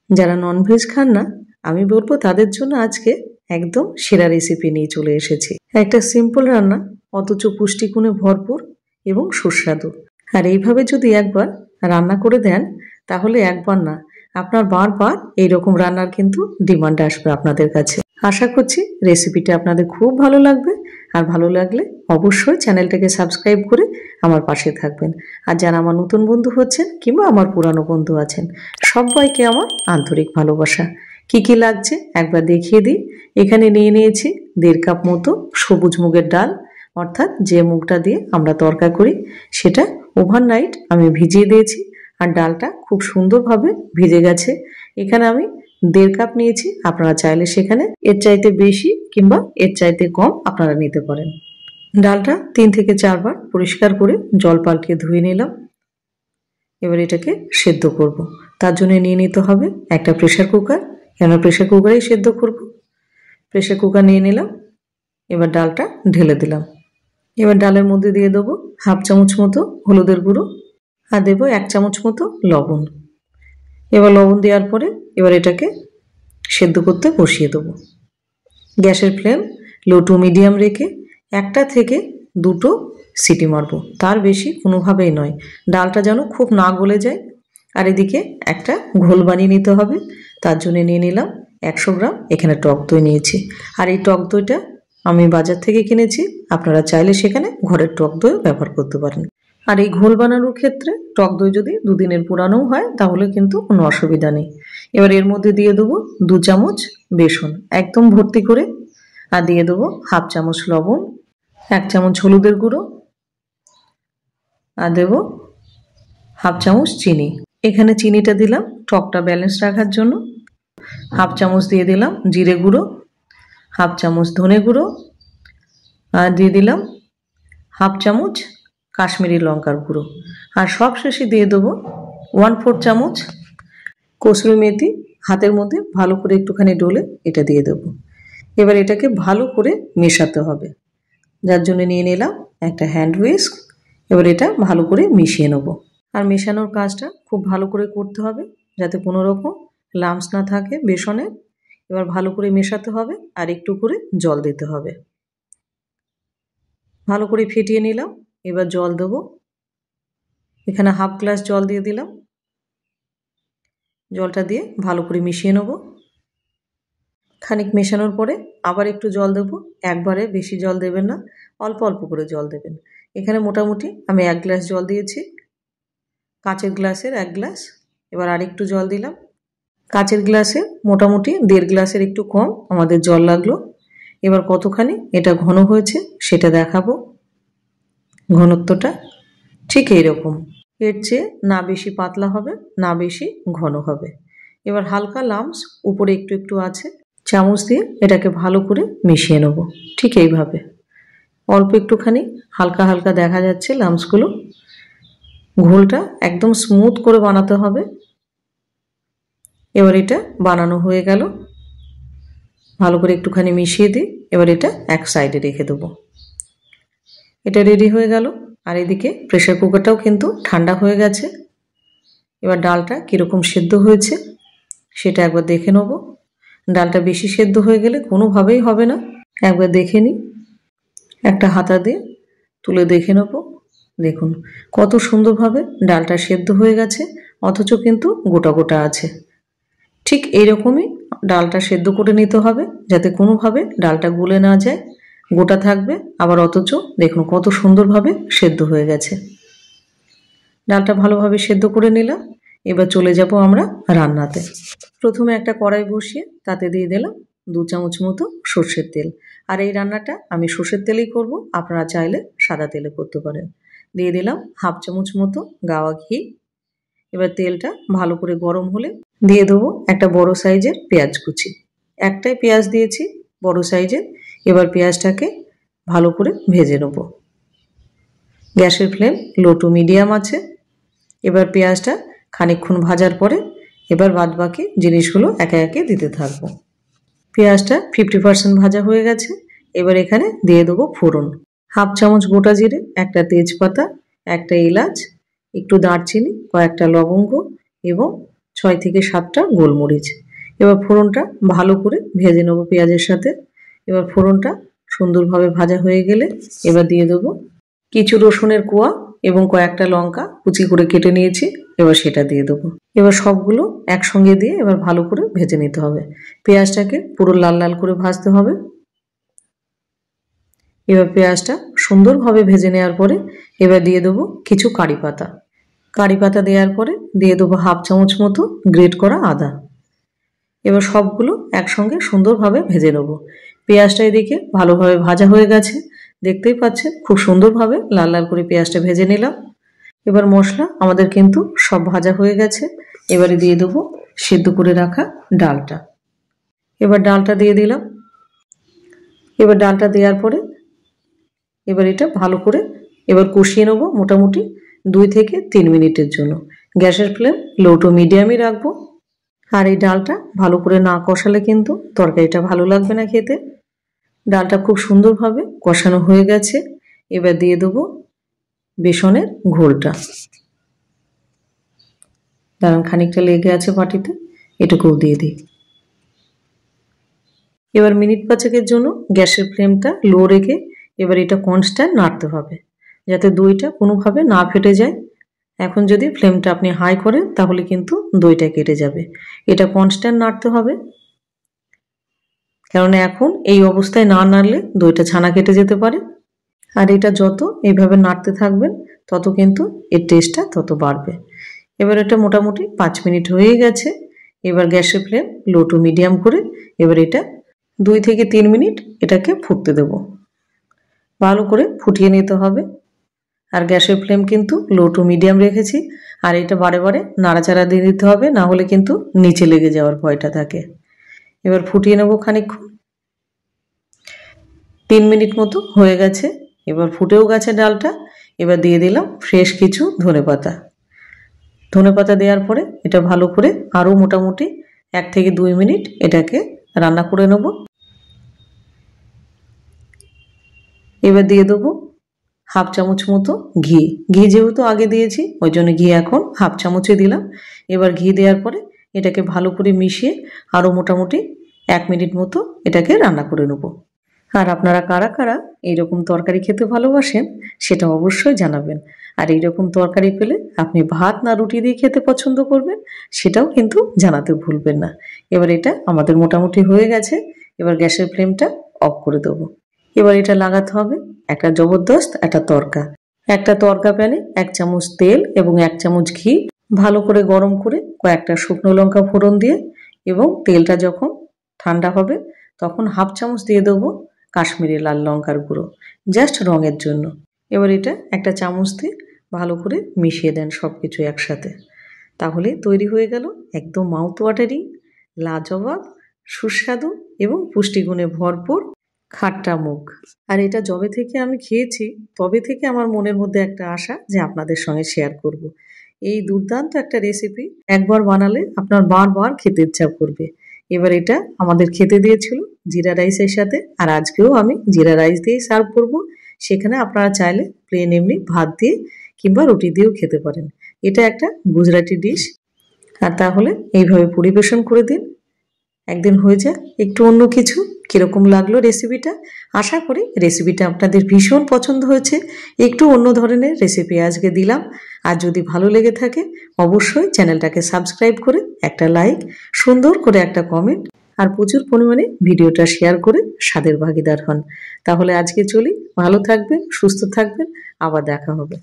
যারা ননভেজ খান না, আমি বলবো তাদের জন্য আজকে একদম সেরা রেসিপি নিয়ে চলে এসেছি। একটা সিম্পল রান্না, অথচ পুষ্টিগুণে ভরপুর এবং সুস্বাদু। আর এইভাবে যদি একবার রান্না করে দেন, তাহলে একবার না, আপনার বারবার এইরকম রান্নার কিন্তু ডিমান্ড আসবে আপনাদের কাছে। আশা করছি রেসিপিটা আপনাদের খুব ভালো লাগবে। আর ভালো লাগলে অবশ্যই চ্যানেলটাকে সাবস্ক্রাইব করে আমার পাশে থাকবেন। আর যারা আমার নতুন বন্ধু হচ্ছেন কিংবা আমার পুরানো বন্ধু আছেন, সবাইকে আমার আন্তরিক ভালোবাসা। কি কি লাগছে একবার দেখিয়ে দিই। এখানে নিয়ে নিয়েছি 1.5 কাপ মতো সবুজ মুগের ডাল, অর্থাৎ যে মুগটা দিয়ে আমরা তরকা করি, সেটা ওভারনাইট আমি ভিজিয়ে দিয়েছি। আর ডালটা খুব সুন্দরভাবে ভিজে গেছে। এখানে আমি 1.5 কাপ নিয়েছি। আপনারা চাইলে সেখানে এর চাইতে বেশি কিংবা এর চাইতে কম আপনারা নিতে পারেন। ডালটা 3 থেকে 4 বার পরিষ্কার করে জল পাল্টিয়ে ধুয়ে নিলাম। এবার এটাকে সেদ্ধ করব। তার জন্য নিয়ে নিতে হবে একটা প্রেসার কুকার। কেন প্রেসার কুকারেই সেদ্ধ করব। প্রেসার কুকার নিয়ে নিলাম। এবার ডালটা ঢেলে দিলাম। এবার ডালের মধ্যে দিয়ে দেবো 1/2 চামচ মতো হলুদের গুঁড়ো, আর দেবো 1 চামচ মতো লবণ। এবার লবণ দেওয়ার পরে এবার এটাকে সেদ্ধ করতে বসিয়ে দেবো। গ্যাসের ফ্লেম লো টু মিডিয়াম রেখে 1টা থেকে 2টো সিটি মারবো, তার বেশি কোনোভাবেই নয়। ডালটা যেন খুব না গলে যায়। আর এদিকে একটা ঘোল বানিয়ে নিতে হবে। তার জন্য নিয়ে নিলাম 100 গ্রাম এখানে টক দই নিয়েছি। আর এই টক দইটা আমি বাজার থেকে কিনেছি। আপনারা চাইলে সেখানে ঘরের টক দই ব্যবহার করতে পারেন। আর এই ঘোল বানানোর ক্ষেত্রে টক দই যদি 2 দিনের পুরানোও হয় তাহলে কিন্তু কোনো অসুবিধা নেই। এবার এর মধ্যে দিয়ে দেবো 2 চামচ বেসন একদম ভর্তি করে, আর দিয়ে দেবো 1/2 চামচ লবণ, 1 চামচ হলুদের গুঁড়ো, আর দেবো 1/2 চামচ চিনি। এখানে চিনিটা দিলাম টকটা ব্যালেন্স রাখার জন্য। 1/2 চামচ দিয়ে দিলাম জিরে গুঁড়ো, 1/2 চামচ ধনে গুঁড়ো, আর দিয়ে দিলাম 1/2 চামচ কাশ্মীরি লঙ্কার গুঁড়ো। আর সব শেষে দিয়ে দেবো 1/4 চামচ কসুরি মেথি। হাতের মধ্যে ভালো করে একটুখানি ডলে এটা দিয়ে দেবো। এবার এটাকে ভালো করে মেশাতে হবে, যার জন্য নিয়ে নিলাম একটা হ্যান্ড হুইস্ক। এবার এটা ভালো করে মিশিয়ে নেব। আর মেশানোর কাজটা খুব ভালো করে করতে হবে, যাতে কোনো রকম লাম্পস না থাকে বেসনের। এবার ভালো করে মেশাতে হবে আর একটু করে জল দিতে হবে। ভালো করে ফেটিয়ে নিলাম। এবার জল দেবো। এখানে 1/2 গ্লাস জল দিয়ে দিলাম। জলটা দিয়ে ভালো করে মিশিয়ে নেব। খানিক মেশানোর পরে আবার একটু জল দেবো। একবারে বেশি জল দেবেন না, অল্প অল্প করে জল দেবেন। এখানে মোটামুটি আমি 1 গ্লাস জল দিয়েছি, কাঁচের গ্লাসের 1 গ্লাস। এবার আরেকটু জল দিলাম। কাঁচের গ্লাসে মোটামুটি 1.5 গ্লাসের একটু কম আমাদের জল লাগলো। এবার কতখানি এটা ঘন হয়েছে সেটা দেখাবো। ঘনত্বটা ঠিক এইরকম, এর চেয়ে না বেশি পাতলা হবে না বেশি ঘন হবে। এবার হালকা লাম্পস উপরে একটু একটু আছে, চামচ দিয়ে এটাকে ভালো করে মিশিয়ে নেব। ঠিক এইভাবে অল্প একটুখানি হালকা হালকা দেখা যাচ্ছে লাম্পসগুলো। ঘোলটা একদম স্মুথ করে বানাতে হবে। এবার এটা বানানো হয়ে গেল। ভালো করে একটুখানি মিশিয়ে দিই। এবার এটা এক সাইডে রেখে দেবো। এটা রেডি হয়ে গেল। আর এদিকে প্রেসার কুকারটাও কিন্তু ঠান্ডা হয়ে গেছে। এবার ডালটা কীরকম সেদ্ধ হয়েছে সেটা একবার দেখে নেব। ডালটা বেশি সেদ্ধ হয়ে গেলে কোনোভাবেই হবে না। একবার দেখে নিই, একটা হাতা দিয়ে তুলে দেখে নেব। দেখুন কত সুন্দরভাবে ডালটা সেদ্ধ হয়ে গেছে, অথচ কিন্তু গোটা গোটা আছে। ঠিক এইরকমই ডালটা সেদ্ধ করে নিতে হবে, যাতে কোনোভাবে ডালটা গলে না যায়, গোটা থাকবে আবার, অথচ দেখুন কত সুন্দরভাবে সেদ্ধ হয়ে গেছে। ডালটা ভালোভাবে সেদ্ধ করে নিলাম। এবার চলে যাব আমরা রান্নাতে। প্রথমে একটা কড়াই বসিয়ে তাতে দিয়ে দিলাম 2 চামচ মতো সর্ষের তেল। আর এই রান্নাটা আমি সর্ষের তেলেই করব, আপনারা চাইলে সাদা তেলে করতে পারেন। দিয়ে দিলাম 1/2 চামচ মতো গাওয়া ঘি। এবার তেলটা ভালো করে গরম হলে দিয়ে দেবো একটা বড় সাইজের পেঁয়াজ কুচি। একটাই পেঁয়াজ দিয়েছি বড় সাইজের। এবার পেঁয়াজটাকে ভালো করে ভেজে নেব। গ্যাসের ফ্লেম লো টু মিডিয়াম আছে। এবার পেঁয়াজটা খানিকক্ষণ ভাজার পরে এবার বাদবাকি জিনিসগুলো একে একে দিতে থাকবো। পেঁয়াজটা 50% ভাজা হয়ে গেছে। এবার এখানে দিয়ে দেবো ফোড়ন। 1/2 চামচ গোটা জিরে, একটা তেজপাতা, একটা এলাচ, একটু দারচিনি, কয়েকটা লবঙ্গ এবং 6 থেকে 7টা গোলমরিচ। এবার ফোড়নটা ভালো করে ভেজে নেব পেঁয়াজের সাথে। এবার ফোড়নটা সুন্দরভাবে ভাজা হয়ে গেলে এবার দিয়ে দেবো কিছু রসুনের কোয়া এবং কয়েকটা লঙ্কা কুচি করে কেটে নিয়েছি, এবার সেটা দিয়ে দেবো। এবার সবগুলো একসঙ্গে দিয়ে এবার ভালো করে ভেজে নিতে হবে। পেঁয়াজটাকে পুরো লাল লাল করে ভাজতে হবে। এবার পেঁয়াজটা সুন্দরভাবে ভেজে নেওয়ার পরে এবার দিয়ে দেবো কিছু কারি পাতা। কারি পাতা দেওয়ার পরে দিয়ে দেবো 1/2 চামচ মতো গ্রেট করা আদা। এবার সবগুলো একসঙ্গে সুন্দরভাবে ভেজে নেব। পেঁয়াজটা এদিকে ভালোভাবে ভাজা হয়ে গেছে, দেখতেই পাচ্ছেন খুব সুন্দরভাবে লাল লাল করে পেঁয়াজটা ভেজে নিলাম। এবার মশলা আমাদের কিন্তু সব ভাজা হয়ে গেছে। এবারে দিয়ে দেবো সেদ্ধ করে রাখা ডালটা। এবার ডালটা দিয়ে দিলাম। এবার ডালটা দেওয়ার পরে এবার এটা ভালো করে এবার কষিয়ে নেবো মোটামুটি 2 থেকে 3 মিনিটের জন্য। গ্যাসের ফ্লেম লো টু মিডিয়ামই রাখবো। আর এই ডালটা ভালো করে না কষালে কিন্তু তরকারিটা ভালো লাগবে না খেতে। ডালটা খুব সুন্দরভাবে কষানো হয়ে গেছে। এবার দিয়ে দেবো বেসনের ঘোলটা। দাঁড়ান, খানিকটা লেগে আছে বাটিতে, এটুকুও দিয়ে দিই। এবার মিনিট 5-এর জন্য গ্যাসের ফ্লেমটা লো রেখে এবার এটা কনস্ট্যান্ট নাড়তে হবে যাতে দইটা কোনোভাবে না ফেটে যায়। এখন যদি ফ্লেমটা আপনি হাই করেন তাহলে কিন্তু দইটা কেটে যাবে। এটা কনস্ট্যান্ট নাড়তে হবে, কারণ এখন এই অবস্থায় না নাড়লে দইটা ছানা কেটে যেতে পারে। আর এটা যত এইভাবে নাড়তে থাকবেন তত কিন্তু এর টেস্টটা তত বাড়বে। এবার এটা মোটামুটি 5 মিনিট হয়ে গেছে। এবার গ্যাসের ফ্লেম লো টু মিডিয়াম করে এবার এটা 2 থেকে 3 মিনিট এটাকে ফুটতে দেব। ভালো করে ফুটিয়ে নিতে হবে। আর গ্যাসের ফ্লেম কিন্তু লো টু মিডিয়াম রেখেছি। আর এটা বারে বারে নাড়াচাড়া দিয়ে দিতে হবে, না হলে কিন্তু নিচে লেগে যাওয়ার ভয়টা থাকে। এবার ফুটিয়ে নেব খানিকক্ষণ। 3 মিনিট মতো হয়ে গেছে। এবার ফুটেও গেছে ডালটা। এবার দিয়ে দিলাম ফ্রেশ কিছু ধনেপাতা। ধনেপাতা দেওয়ার পরে এটা ভালো করে আরও মোটামুটি 1 থেকে 2 মিনিট এটাকে রান্না করে নেব। এবার দিয়ে দেবো 1/2 চামচ মতো ঘি। ঘি যেহেতু আগে দিয়েছি ওই জন্য ঘি এখন 1/2 চামচই দিলাম। এবার ঘি দেওয়ার পরে এটাকে ভালো করে মিশিয়ে আরও মোটামুটি 1 মিনিট মতো এটাকে রান্না করে নেব। আর আপনারা কারা কারা এইরকম তরকারি খেতে ভালোবাসেন সেটা অবশ্যই জানাবেন। আর এইরকম তরকারি পেলে আপনি ভাত না রুটি দিয়ে খেতে পছন্দ করবেন সেটাও কিন্তু জানাতে ভুলবেন না। এবার এটা আমাদের মোটামুটি হয়ে গেছে। এবার গ্যাসের ফ্লেমটা অফ করে দেবো। এবার এটা লাগাতে হবে একটা জবরদস্ত একটা তড়কা। একটা তড়কা প্যানে 1 চামচ তেল এবং 1 চামচ ঘি ভালো করে গরম করে কয়েকটা শুকনো লঙ্কা ফোড়ন দিয়ে এবং তেলটা যখন ঠান্ডা হবে তখন 1/2 চামচ দিয়ে দেবো কাশ্মীরি লাল লঙ্কার গুঁড়ো, জাস্ট রঙের জন্য। এবার এটা একটা চামচ দিয়ে ভালো করে মিশিয়ে দেন সব কিছু একসাথে। তাহলে তৈরি হয়ে গেল একদম মাউথ ওয়াটারিং, লাজবাব, সুস্বাদু এবং পুষ্টিগুণে ভরপুর খাট্টা মুগ। আর এটা যবে থেকে আমি খেয়েছি তবে থেকে আমার মনের মধ্যে একটা আশা যে আপনাদের সঙ্গে শেয়ার করব। এই দুর্দান্ত একটা রেসিপি একবার বানালে আপনার বারবার খেতে ইচ্ছা করবে। এবার এটা আমাদের খেতে দিয়েছিল জিরা রাইসের সাথে, আর আজকেও আমি জিরা রাইস দিয়েই সার্ভ করব। সেখানে আপনারা চাইলে প্লেন এমনি ভাত দিয়ে কিংবা রুটি দিয়েও খেতে পারেন। এটা একটা গুজরাটি ডিশ। আর তাহলে এইভাবে পরিবেশন করে দিন। একদিন হয়ে যাক একটু অন্য কিছু। কীরকম লাগলো রেসিপিটা? আশা করি রেসিপিটা আপনাদের ভীষণ পছন্দ হয়েছে। একটু অন্য ধরনের রেসিপি আজকে দিলাম। আর যদি ভালো লেগে থাকে অবশ্যই চ্যানেলটাকে সাবস্ক্রাইব করে একটা লাইক, সুন্দর করে একটা কমেন্ট আর প্রচুর পরিমাণে ভিডিওটা শেয়ার করে স্বাদের ভাগিদার হন। তাহলে আজকে চলি, ভালো থাকবেন, সুস্থ থাকবেন, আবার দেখা হবে।